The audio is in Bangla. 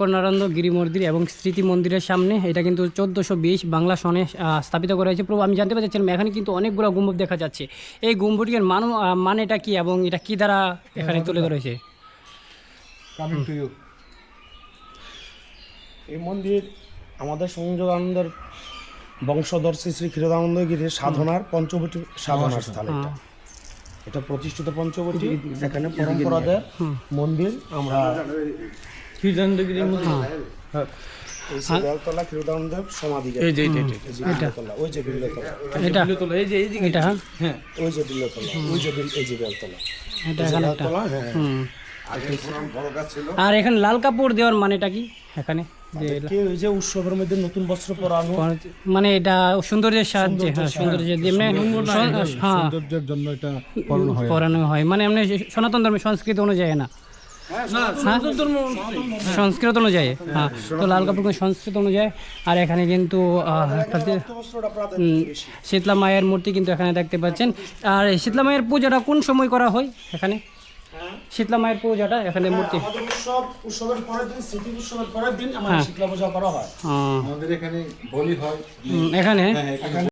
কর্ণানন্দ গিরি মন্দির এবং স্মৃতি মন্দিরের সামনে এটা কিন্তু 1420 বাংলা সনে স্থাপিত করা হয়েছে। প্রভু আমি জানতে পারছিলাম এখানে কিন্তু অনেকগুলো গম্বুজ দেখা যাচ্ছে। এই গম্বুজের মানেটা কি এবং এটা কি দ্বারা এখানে তুলে ধরেছে? এই মন্দির আমাদের সংযোগানন্দের বংশধর শ্রী শ্রী ক্ষীরোদানন্দ গিরির সাধনার পঞ্চবটী সাধনার স্থান। এটা প্রতিষ্ঠিত পঞ্চবটী। এখানে পরম্পরাদের মন্দির আমরা ক্ষীরোদানন্দ গিরির মন্দির। এই বেলতলা ক্ষীরোদানন্দের সমাধি। এই যে বেলতলা, ওই যে বেলতলা, এটা এই যে এইদিকে এটা হ্যাঁ ওই যে বেলতলা, ওই যে এই যে বেলতলা, এটা এখানে একটা বেলতলা। হ্যাঁ, আর এখানে লাল কাপড় দেওয়ার মানেটা কি এখানে? যে কে ওই যে উৎসবের মধ্যে নতুন বস্ত্র পরানো, মানে এটা সৌন্দর্যের সাহায্যে, হ্যাঁ সৌন্দর্যের এমনি হ্যাঁ সৌন্দর্যের জন্য এটা পরানো হয়। পরানো হয়, মানে এমনি সনাতন ধর্মের সংস্কৃতি অনুযায়ী না, সংস্কৃত অনুযায়ী। হ্যাঁ, তো লাল কাপড় সংস্কৃত অনুযায়ী। আর এখানে কিন্তু বস্ত্রটা প্রাধান্য বেশি। শীতলা মায়ের মূর্তি কিন্তু এখানে দেখতে পাচ্ছেন। আর এই শীতলা মায়ের পূজাটা কোন সময় করা হয় এখানে? শীতলা মায়ের পূজাটা এখানে মূর্তি আমাদের উৎসবের পরের দিন, স্মৃতি উৎসবের পরের দিন আমাদের শীতলা পূজা করা হয়। আমাদের এখানে বলি হয় এখানে এখানে